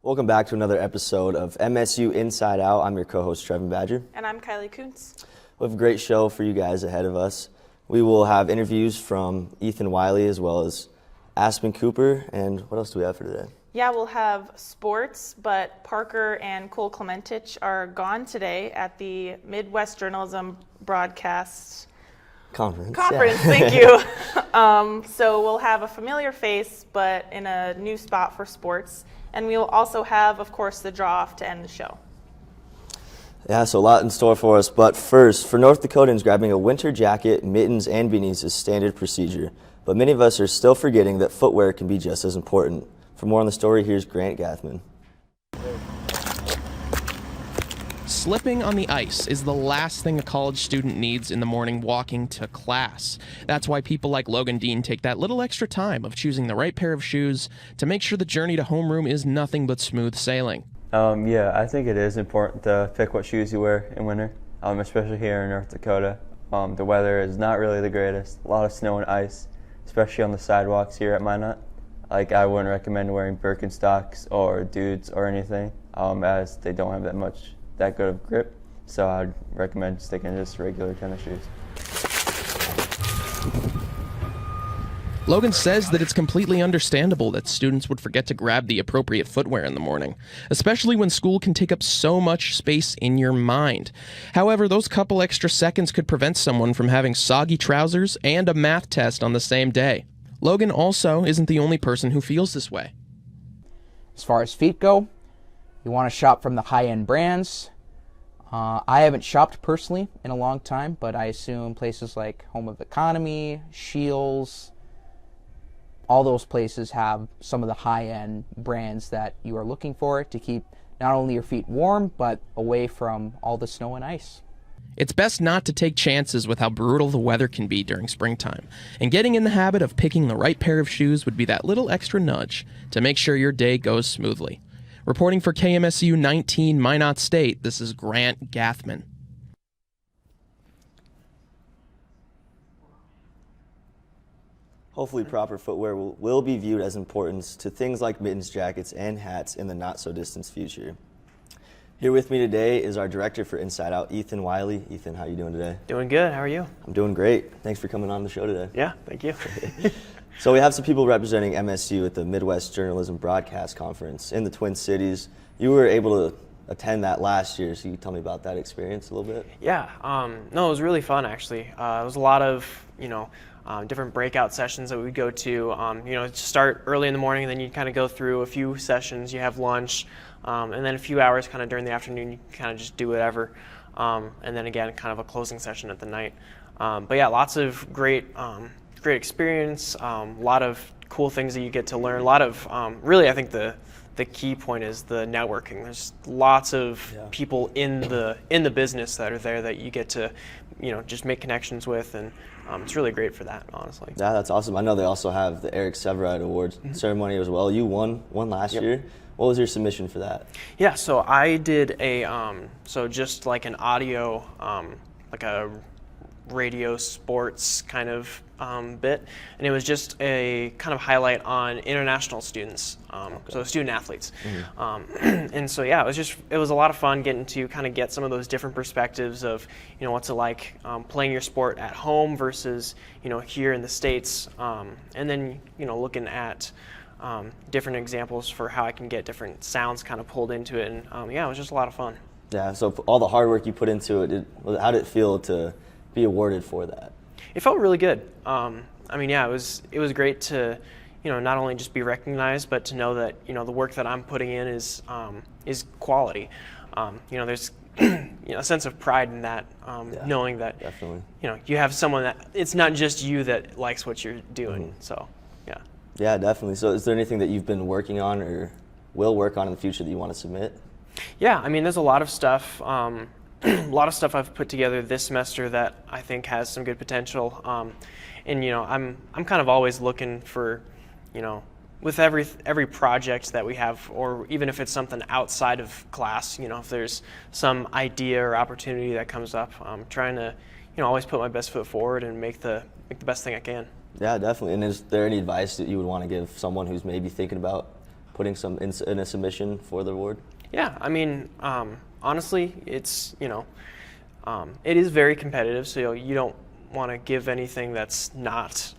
Welcome back to another episode of MSU Inside Out. I'm your co-host, Trevin Badger. And I'm Kylie Kuntz. We have a great show for you guys ahead of us. We will have interviews from Ethan Wiley as well as Aspen Cooper. And what else do we have for today? Yeah, we'll have sports, but Parker and Cole Clementich are gone today at the Midwest Journalism Broadcast Conference. Yeah. Thank you. So we'll have a familiar face, but in a new spot for sports. And we will also have, of course, the draw-off to end the show. Yeah, so a lot in store for us. But first, for North Dakotans, grabbing a winter jacket, mittens, and beanies is standard procedure. But many of us are still forgetting that footwear can be just as important. For more on the story, here's Grant Gathman. Slipping on the ice is the last thing a college student needs in the morning walking to class. That's why people like Logan Dean take that little extra time of choosing the right pair of shoes to make sure the journey to homeroom is nothing but smooth sailing. Yeah, I think it is important to pick what shoes you wear in winter, especially here in North Dakota. The weather is not really the greatest. A lot of snow and ice, especially on the sidewalks here at Minot. I wouldn't recommend wearing Birkenstocks or Dudes or anything, as they don't have that good of grip. So I'd recommend sticking to just regular tennis shoes. Logan says that it's completely understandable that students would forget to grab the appropriate footwear in the morning, especially when school can take up so much space in your mind. However, those couple extra seconds could prevent someone from having soggy trousers and a math test on the same day. Logan also isn't the only person who feels this way. As far as feet go, you want to shop from the high-end brands. I haven't shopped personally in a long time, but I assume places like Home of Economy, Shields, all those places have some of the high-end brands that you are looking for to keep not only your feet warm, but away from all the snow and ice. It's best not to take chances with how brutal the weather can be during springtime, and getting in the habit of picking the right pair of shoes would be that little extra nudge to make sure your day goes smoothly. Reporting for KMSU 19 Minot State, this is Grant Gathman. Hopefully proper footwear will be viewed as important to things like mittens, jackets, and hats in the not-so-distant future. Here with me today is our director for Inside Out, Ethan Wiley. Ethan, how are you doing today? Doing good. How are you? I'm doing great. Thanks for coming on the show today. Yeah, thank you. So we have some people representing MSU at the Midwest Journalism Broadcast Conference in the Twin Cities. You were able to attend that last year, so you can tell me about that experience a little bit? Yeah, no, it was really fun actually. It was a lot of, different breakout sessions that we'd go to. Start early in the morning, and then you kind of go through a few sessions, you have lunch, and then a few hours kind of during the afternoon, you kind of just do whatever. And then again, kind of a closing session at the night. But yeah, lots of great experience, a lot of cool things that you get to learn. A lot of, really, I think the key point is the networking. There's lots of people in the business that are there that you get to, just make connections with, and it's really great for that, honestly. Yeah, that's awesome. I know they also have the Eric Severide Awards ceremony as well. You won last year. What was your submission for that? Yeah, so I did just like an audio, like a radio sports kind of bit, and it was just a kind of highlight on international students, so student athletes. And so yeah, it was a lot of fun getting to kind of get some of those different perspectives of what's it like playing your sport at home versus here in the States, and then looking at different examples for how I can get different sounds kind of pulled into it, and yeah, it was just a lot of fun. Yeah, so all the hard work you put into it, how did it feel to be awarded for that? It felt really good. It was great to, not only just be recognized, but to know that, the work that I'm putting in is quality. There's a sense of pride in that, knowing that, definitely. You have someone that, it's not just you that likes what you're doing. So, yeah. Yeah, definitely. So is there anything that you've been working on or will work on in the future that you want to submit? Yeah, there's a lot of stuff. A lot of stuff I've put together this semester that I think has some good potential, and I'm kind of always looking for, with every project that we have, or even if it's something outside of class, if there's some idea or opportunity that comes up, I'm trying to, always put my best foot forward and make the best thing I can. Yeah, definitely. And is there any advice that you would want to give someone who's maybe thinking about putting some in a submission for the award? Yeah, I mean, honestly, it's, it is very competitive, so you don't want to give anything that's not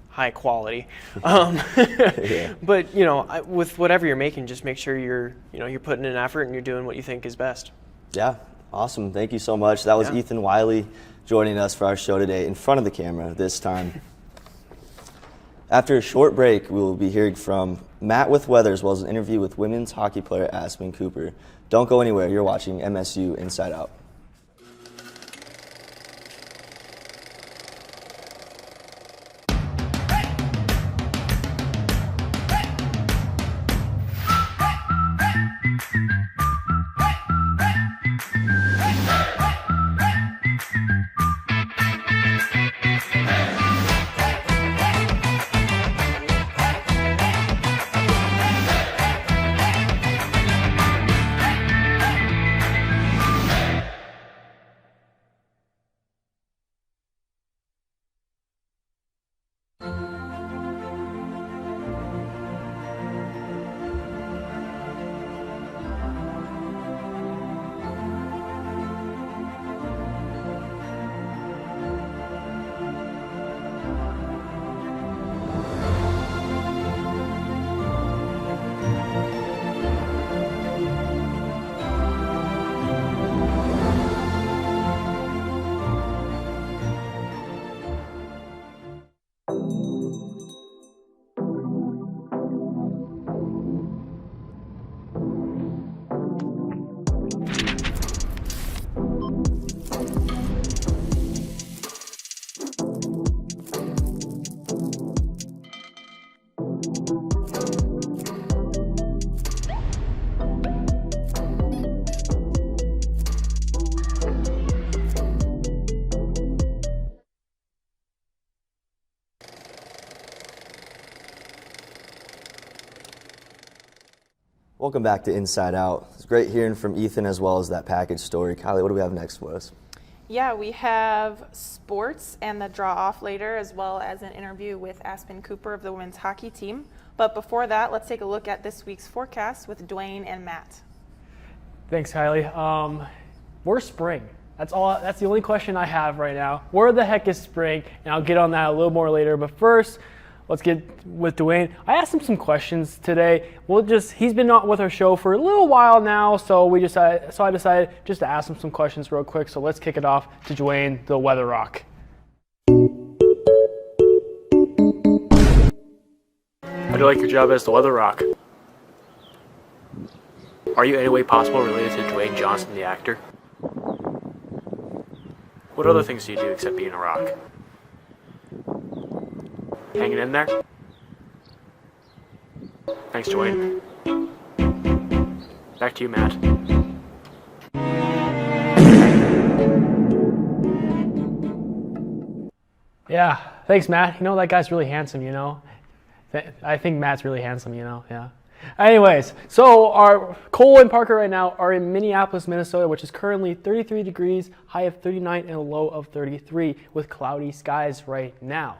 high quality. Yeah. But, with whatever you're making, just make sure you're putting in effort and you're doing what you think is best. Yeah, awesome. Thank you so much. That was Yeah. Ethan Wiley joining us for our show today in front of the camera this time. After a short break, we will be hearing from Matt with weather as well as an interview with women's hockey player Aspen Cooper. Don't go anywhere. You're watching MSU Inside Out. Welcome back to Inside Out. It's great hearing from Ethan as well as that package story. Kylie, what do we have next for us? Yeah, we have sports and the draw off later, as well as an interview with Aspen Cooper of the women's hockey team. But before that, let's take a look at this week's forecast with Dwayne and Matt. Thanks, Kylie. Where's spring? That's the only question I have right now. Where the heck is spring? And I'll get on that a little more later. But first, let's get with Dwayne. I asked him some questions today. He's been on with our show for a little while now, so I decided just to ask him some questions real quick. So let's kick it off to Dwayne, the Weather Rock. How do you like your job as the Weather Rock? Are you in any way possible related to Dwayne Johnson, the actor? What other things do you do except being a rock? Hanging in there? Thanks, Dwayne. Back to you, Matt. Yeah, thanks, Matt. That guy's really handsome, I think Matt's really handsome, yeah. Anyways, so our Cole and Parker right now are in Minneapolis, Minnesota, which is currently 33 degrees, high of 39 and a low of 33 with cloudy skies right now.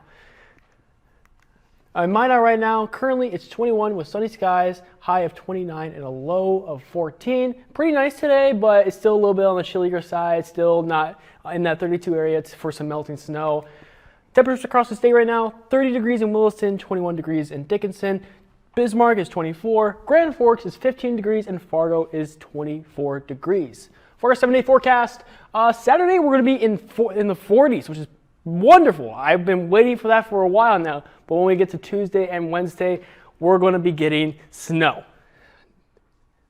In Minot right now, currently it's 21 with sunny skies, high of 29 and a low of 14. Pretty nice today, but it's still a little bit on the chillier side, still not in that 32 area for some melting snow. Temperatures across the state right now, 30 degrees in Williston, 21 degrees in Dickinson. Bismarck is 24, Grand Forks is 15 degrees, and Fargo is 24 degrees. For our 7-day forecast, Saturday we're going to be in the 40s, which is wonderful. I've been waiting for that for a while now, but when we get to Tuesday and Wednesday, we're going to be getting snow.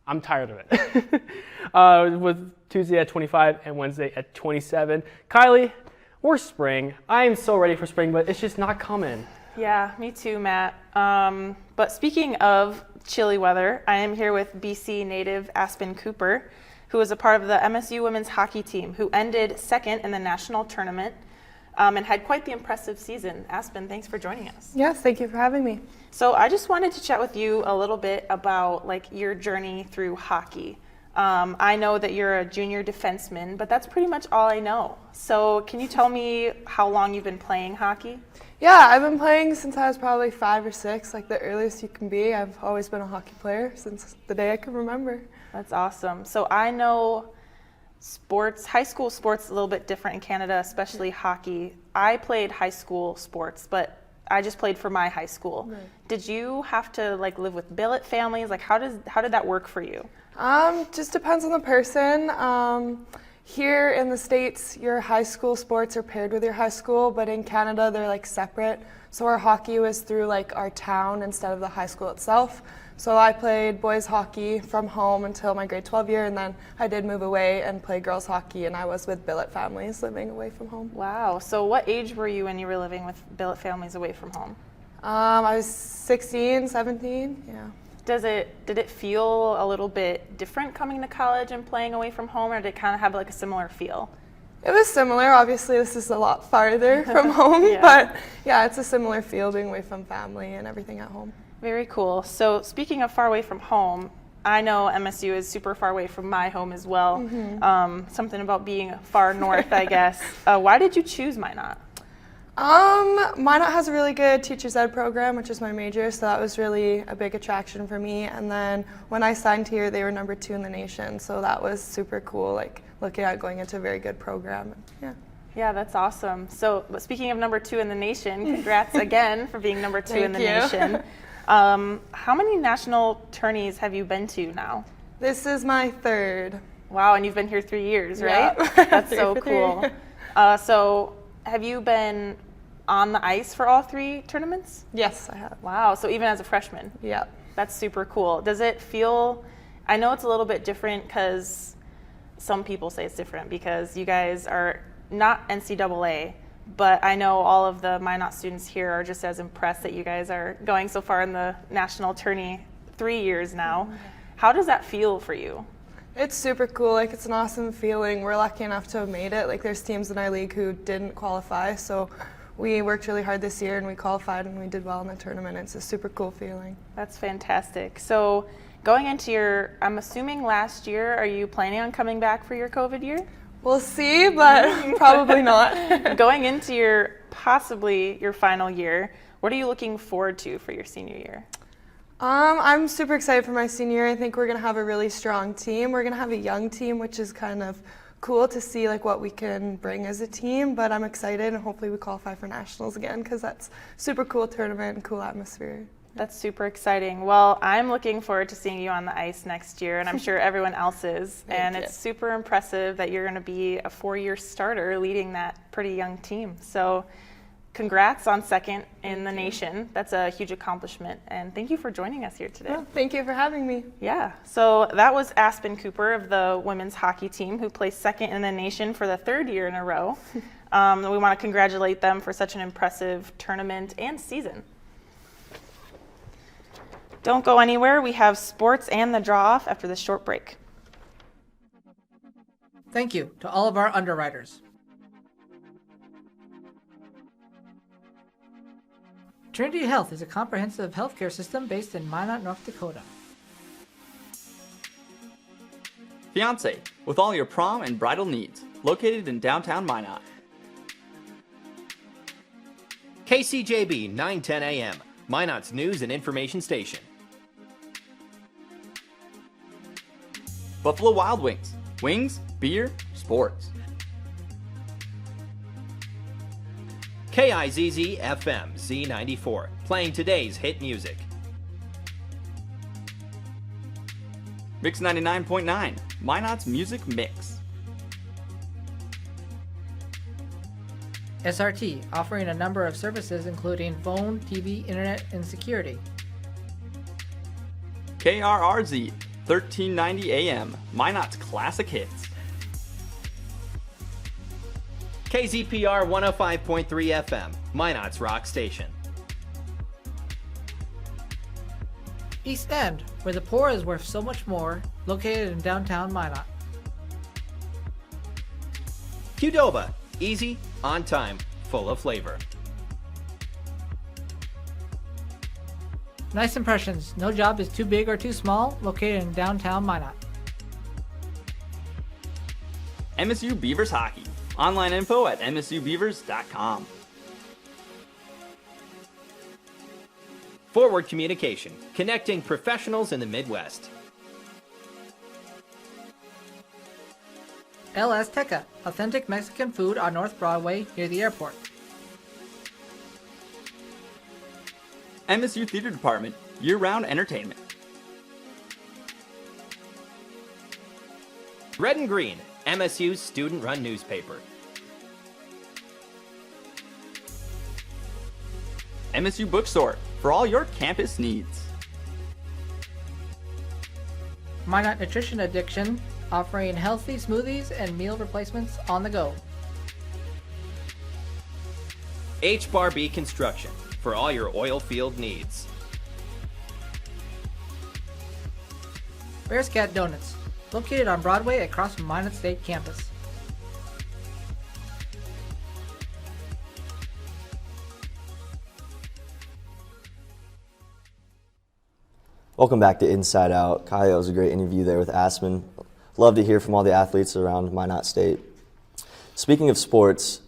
I'm tired of it. With Tuesday at 25 and Wednesday at 27. Kylie, we're spring. I am so ready for spring, but it's just not coming. Yeah, me too, Matt. But speaking of chilly weather, I am here with BC native Aspen Cooper, who is a part of the MSU women's hockey team, who ended second in the national tournament and had quite the impressive season. Aspen, thanks for joining us. Yes, thank you for having me. So I just wanted to chat with you a little bit about your journey through hockey. I know that you're a junior defenseman, but that's pretty much all I know. So can you tell me how long you've been playing hockey? Yeah, I've been playing since I was probably 5 or 6, like the earliest you can be. I've always been a hockey player since the day I can remember. That's awesome. So I know sports, high school sports, a little bit different in Canada, especially hockey. I played high school sports, but I just played for my high school. Right. Did you have to like live with billet families? Like how did that work for you? Just depends on the person. Here in the States, your high school sports are paired with your high school, but in Canada, they're like separate. So our hockey was through like our town instead of the high school itself. So I played boys hockey from home until my grade 12 year, and then I did move away and play girls hockey, and I was with billet families living away from home. Wow. So what age were you when you were living with billet families away from home? I was 16, 17, yeah. Did it feel a little bit different coming to college and playing away from home, or did it kind of have like a similar feel? It was similar. Obviously, this is a lot farther from home, Yeah. but yeah, it's a similar feel being away from family and everything at home. Very cool. So speaking of far away from home, I know MSU is super far away from my home as well. Something about being far north, I guess. Why did you choose Minot? Minot has a really good teacher's ed program, which is my major, so that was really a big attraction for me. And then when I signed here, they were number 2 in the nation, so that was super cool, like looking at going into a very good program. Yeah. Yeah, that's awesome. So, but speaking of number 2 in the nation, congrats again for being number 2 in the nation. How many national tourneys have you been to now? This is my 3rd. Wow, and you've been here 3 years, right? Yeah. That's 3 so for 3. cool. So have you been on the ice for all 3 tournaments? Yes, I have. Wow, so even as a freshman? Yeah. That's super cool. Does it feel, I know it's a little bit different because some people say it's different because you guys are not NCAA, but I know all of the Minot students here are just as impressed that you guys are going so far in the national tourney 3 years now. How does that feel for you? It's super cool. Like, it's an awesome feeling. We're lucky enough to have made it. Like, there's teams in our league who didn't qualify, so we worked really hard this year and we qualified and we did well in the tournament. It's a super cool feeling. That's fantastic. So going into your, I'm assuming last year, are you planning on coming back for your COVID year? We'll see, but probably not. Going into your, possibly your final year, what are you looking forward to for your senior year? I'm super excited for my senior year. I think we're going to have a really strong team. We're going to have a young team, which is kind of cool to see like what we can bring as a team, but I'm excited and hopefully we qualify for nationals again because that's super cool tournament and cool atmosphere. That's super exciting. Well, I'm looking forward to seeing you on the ice next year, and I'm sure everyone else is. And it's super impressive that you're going to be a 4-year starter leading that pretty young team. So congrats on 2nd in the nation. That's a huge accomplishment, and thank you for joining us here today. Well, thank you for having me. Yeah, so that was Aspen Cooper of the women's hockey team who placed 2nd in the nation for the 3rd year in a row. We want to congratulate them for such an impressive tournament and season. Don't go anywhere. We have sports and the draw-off after this short break. Thank you to all of our underwriters. Trinity Health is a comprehensive healthcare system based in Minot, North Dakota. Fiance, with all your prom and bridal needs, located in downtown Minot. KCJB 910 AM, Minot's news and information station. Buffalo Wild Wings, wings, beer, sports. KIZZ FM Z94, playing today's hit music. Mix 99.9, Minot's music mix. SRT, offering a number of services including phone, TV, internet, and security. KRRZ, 1390 AM, Minot's classic hits. KZPR 105.3 FM, Minot's rock station. East End, where the poor is worth so much more, located in downtown Minot. Qdoba, easy, on time, full of flavor. Nice Impressions, no job is too big or too small, located in downtown Minot. MSU Beavers Hockey. Online info at msubeavers.com. Forward Communication, connecting professionals in the Midwest. El Azteca, authentic Mexican food on North Broadway near the airport. MSU Theater Department, year-round entertainment. Red and Green, MSU's student-run newspaper. MSU Bookstore, for all your campus needs. Minot Nutrition Addiction, offering healthy smoothies and meal replacements on the go. H-Bar-B Construction, for all your oil field needs. Bear's Cat Donuts, located on Broadway across from Minot State Campus. Welcome back to Inside Out. Kyle, it was a great interview there with Aspen. Love to hear from all the athletes around Minot State. Speaking of sports,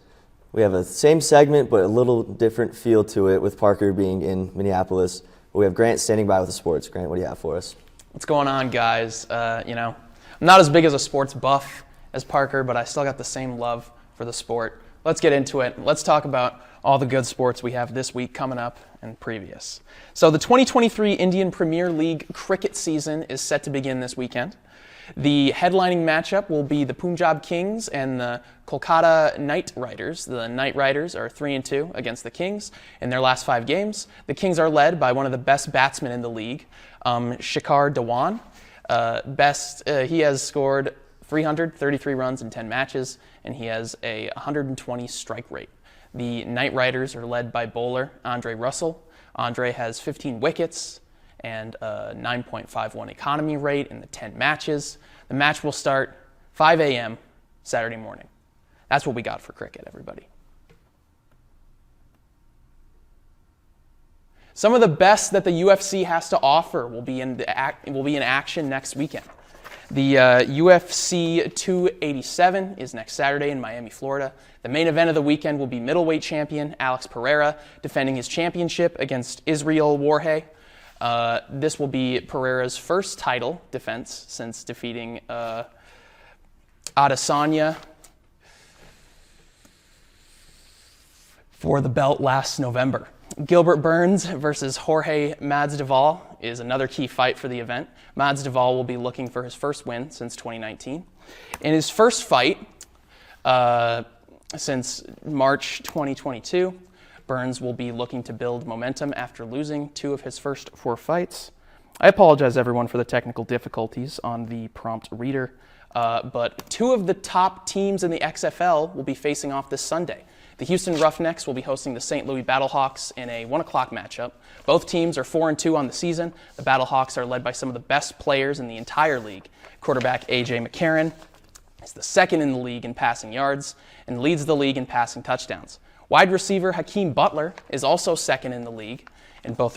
we have a same segment but a little different feel to it with Parker being in Minneapolis. But we have Grant standing by with the sports. Grant, what do you have for us? What's going on, guys? I'm not as big as a sports buff as Parker, but I still got the same love for the sport. Let's get into it. Let's talk about all the good sports we have this week coming up and previous. So the 2023 Indian Premier League cricket season is set to begin this weekend. The headlining matchup will be the Punjab Kings and the Kolkata Knight Riders. The Knight Riders are 3-2 against the Kings in their last 5 games. The Kings are led by one of the best batsmen in the league, Shikhar Dhawan. He has scored 333 runs in 10 matches, and he has a 120 strike rate. The Knight Riders are led by bowler Andre Russell. Andre has 15 wickets and a 9.51 economy rate in the 10 matches. The match will start 5 a.m. Saturday morning. That's what we got for cricket, everybody. Some of the best that the UFC has to offer will be in action next weekend. The UFC 287 is next Saturday in Miami, Florida. The main event of the weekend will be middleweight champion Alex Pereira defending his championship against Israel Warhay. This will be Pereira's first title defense since defeating Adesanya for the belt last November. Gilbert Burns versus Jorge Masvidal is another key fight for the event. Masvidal will be looking for his first win since 2019. In his first fight since March 2022, Burns will be looking to build momentum after losing 2 of his first 4 fights. I apologize, everyone, for the technical difficulties on the prompt reader, but 2 of the top teams in the XFL will be facing off this Sunday. The Houston Roughnecks will be hosting the St. Louis Battlehawks in a 1 o'clock matchup. Both teams are 4-2 on the season. The Battlehawks are led by some of the best players in the entire league. Quarterback A.J. McCarron is the second in the league in passing yards and leads the league in passing touchdowns. Wide receiver Hakeem Butler is also second in the league in both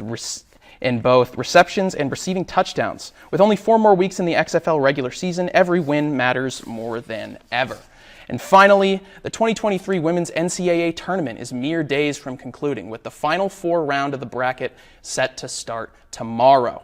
receptions and receiving touchdowns. With only 4 more weeks in the XFL regular season, every win matters more than ever. And finally, the 2023 Women's NCAA Tournament is mere days from concluding, with the final 4 round of the bracket set to start tomorrow.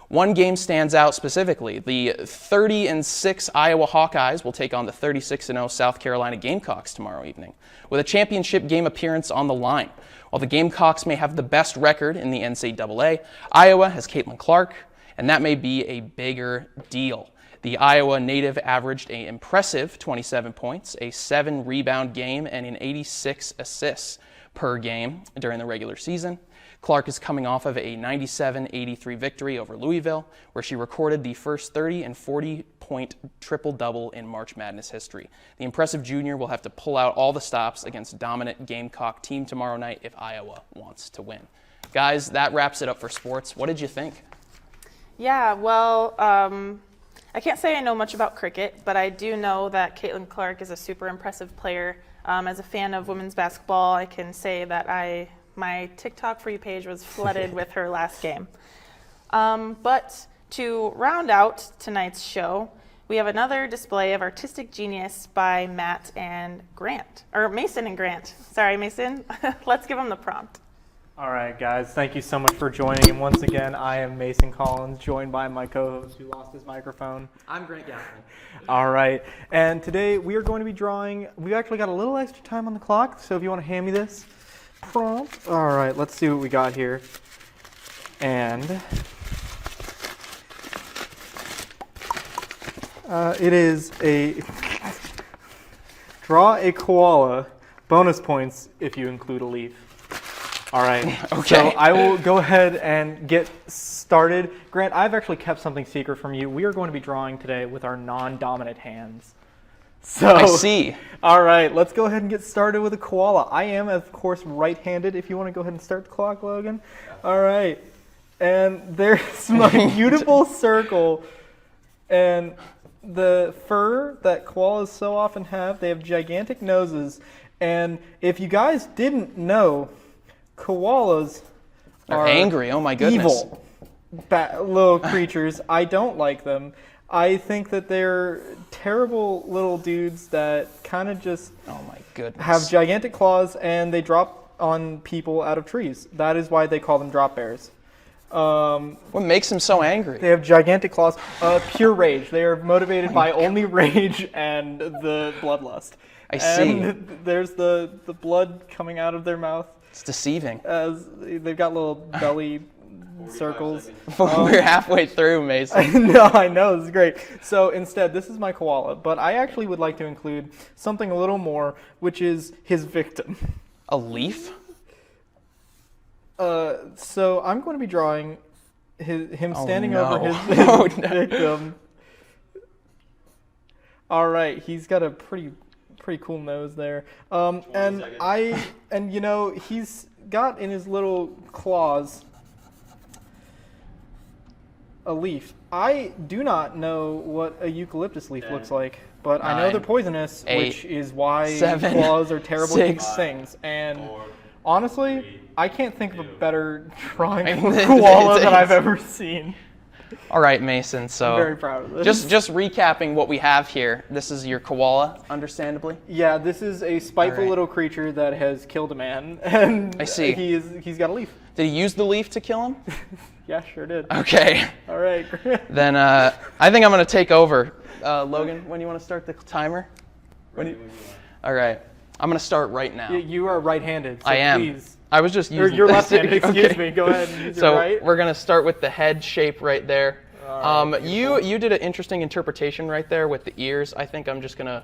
One game stands out specifically. The 30-6 Iowa Hawkeyes will take on the 36-0 South Carolina Gamecocks tomorrow evening, with a championship game appearance on the line. While the Gamecocks may have the best record in the NCAA, Iowa has Caitlin Clark, and that may be a bigger deal. The Iowa native averaged an impressive 27 points, a 7-rebound game, and an 86 assists per game during the regular season. Clark is coming off of a 97-83 victory over Louisville, where she recorded the first 30 and 40-point triple-double in March Madness history. The impressive junior will have to pull out all the stops against a dominant Gamecock team tomorrow night if Iowa wants to win. Guys, that wraps it up for sports. What did you think? Yeah, well, I can't say I know much about cricket, but I do know that Caitlin Clark is a super impressive player. As a fan of women's basketball, I can say that my TikTok For You page was flooded with her last game. But to round out tonight's show, We have another display of artistic genius by Matt and Grant, or Mason and Grant. Sorry, Mason. Let's give them the prompt. All right, guys, thank you so much for joining. And once again, I am Mason Collins, joined by my co-host who lost his microphone. I'm Grant Gaffney. All right, and today we are going to be drawing. We've actually got a little extra time on the clock, so if you want to hand me this prompt. All right, let's see what we got here. And it is a draw a koala, bonus points if you include a leaf. All right, Okay. So I will go ahead and get started. Grant, I've actually kept something secret from you. We are going to be drawing today with our non-dominant hands. So, I see. All right, let's go ahead and get started with a koala. I am, of course, right-handed. If you want to go ahead and start the clock, Logan. All right, and there's my beautiful circle. And the fur that koalas so often have, they have gigantic noses. And if you guys didn't know, koalas are angry. Oh my goodness. Evil little creatures. I don't like them. I think that they're terrible little dudes that kind of just Oh my goodness. have gigantic claws and they drop on people out of trees. That is why they call them drop bears. What makes him so angry? They have gigantic claws. Pure rage. They are motivated by only rage and the bloodlust. I see. And there's the blood coming out of their mouth. It's deceiving. As they've got little belly circles. We're halfway through, Mason. No, I know, this is great. So instead, this is my koala, but I actually would like to include something a little more, which is his victim. A leaf? So I'm going to be drawing him standing no. over his victim. All right, he's got a pretty cool nose there. And you know, he's got in his little claws a leaf. I do not know what a eucalyptus leaf looks like, but I know they're poisonous, 8, which is why 7, claws are terrible 6, things. And honestly, I can't think of a better drawing I of mean, a koala that it's- I've ever seen. All right, Mason. So I'm very proud of this. just recapping what we have here. This is your koala, understandably. Yeah, this is a spiteful All right. little creature that has killed a man, and I see. He's got a leaf. Did he use the leaf to kill him? Yeah, sure did. Okay. All right. Then I think I'm going to take over. Logan, when do you want to start the timer? All right. I'm going to start right now. You are right-handed, so I am. please. I was just Or using you're left-handed, excuse Okay. me. Go ahead and use So your right. we're going to start with the head shape right there. right, You did an interesting interpretation right there with the ears. I think I'm just going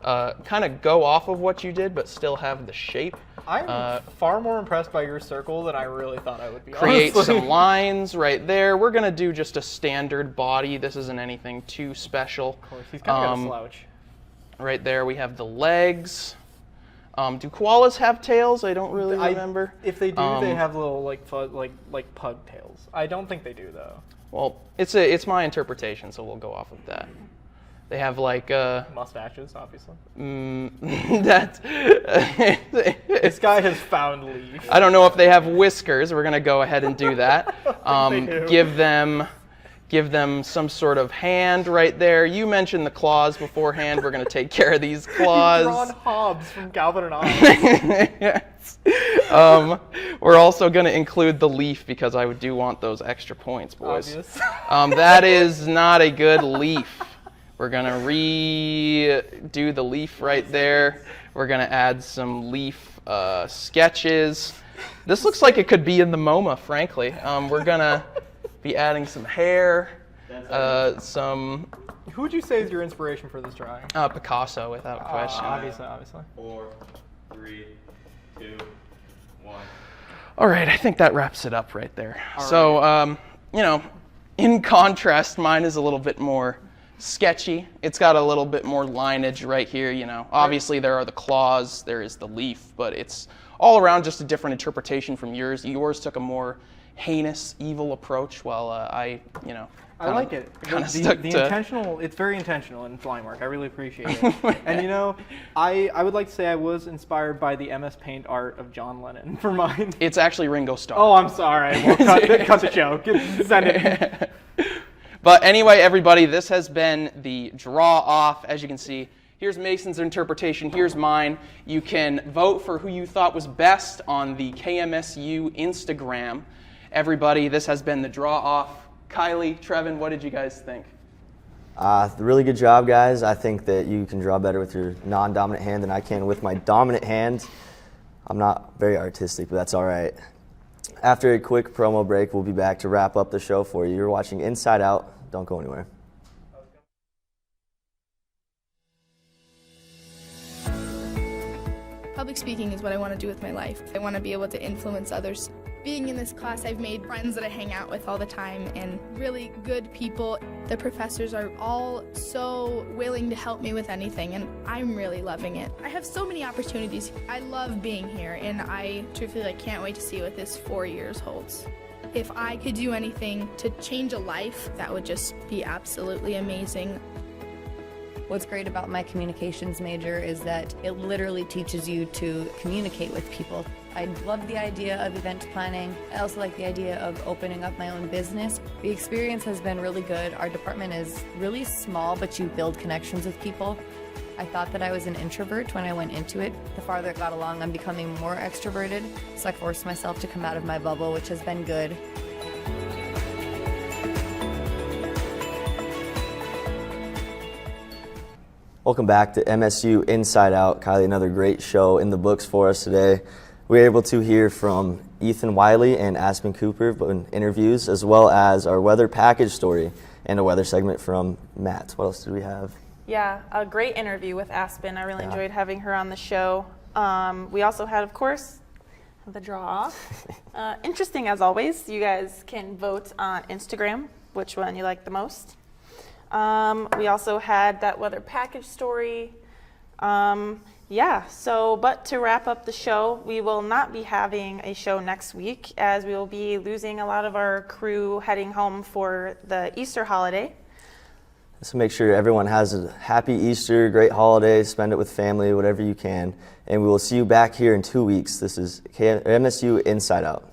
to kind of go off of what you did, but still have the shape. I'm far more impressed by your circle than I really thought I would be. Create honestly. some lines right there. We're going to do just a standard body. This isn't anything too special. Of course, he's kind of got a slouch. Right there we have the legs. Do koalas have tails? I don't really remember. If they do, they have little like pug tails. I don't think they do though. Well, it's my interpretation, so we'll go off of that. They have like Mustaches, obviously. that. This guy has found leaf. I don't know if they have whiskers. We're gonna go ahead and do that. They do. Give them some sort of hand right there. You mentioned the claws beforehand. We're gonna take care of these claws. You've drawn Hobbs from Calvin and Hobbes. Yes. We're also going to include the leaf because I do want those extra points, boys. Obvious. That is not a good leaf. We're going to redo the leaf right there. We're going to add some leaf sketches. This looks like it could be in the MoMA, frankly. We're going to be adding some hair, some... Who would you say is your inspiration for this drawing? Picasso, without question. Obviously. 4, 3, 2, 1. All right, I think that wraps it up right there. So, you know, in contrast, mine is a little bit more sketchy. It's got a little bit more lineage right here, you know. Obviously, there are the claws, there is the leaf, but it's all around just a different interpretation from yours. Yours took a more heinous, evil approach, while I, you know, I like it. The intentional, it's very intentional in flying work. I really appreciate it. And you know, I would like to say I was inspired by the MS Paint art of John Lennon for mine. It's actually Ringo Starr. Oh, I'm sorry. Well, cut the joke. Send it. But anyway, everybody, this has been the draw off. As you can see, here's Mason's interpretation, here's mine. You can vote for who you thought was best on the KMSU Instagram. Everybody, this has been the draw off. Kylie, Trevin, what did you guys think? Really good job, guys. I think that you can draw better with your non-dominant hand than I can with my dominant hand. I'm not very artistic, but that's all right. After a quick promo break, we'll be back to wrap up the show for you. You're watching Inside Out. Don't go anywhere. Public speaking is what I want to do with my life. I want to be able to influence others. Being in this class, I've made friends that I hang out with all the time and really good people. The professors are all so willing to help me with anything, and I'm really loving it. I have so many opportunities. I love being here, and I truthfully can't wait to see what this 4 years holds. If I could do anything to change a life, that would just be absolutely amazing. What's great about my communications major is that it literally teaches you to communicate with people. I love the idea of event planning. I also like the idea of opening up my own business. The experience has been really good. Our department is really small, but you build connections with people. I thought that I was an introvert when I went into it. The farther it got along, I'm becoming more extroverted, so I forced myself to come out of my bubble, which has been good. Welcome back to MSU Inside Out. Kylie, another great show in the books for us today. We were able to hear from Ethan Wiley and Aspen Cooper in interviews, as well as our weather package story and a weather segment from Matt. What else did we have? Yeah, a great interview with Aspen. I really enjoyed having her on the show. We also had, of course, the draw. Interesting as always. You guys can vote on Instagram which one you like the most. We also had that weather package story. But to wrap up the show, we will not be having a show next week as we will be losing a lot of our crew heading home for the Easter holiday. So make sure everyone has a happy Easter, great holiday, spend it with family, whatever you can. And we will see you back here in 2 weeks. This is MSU Inside Out.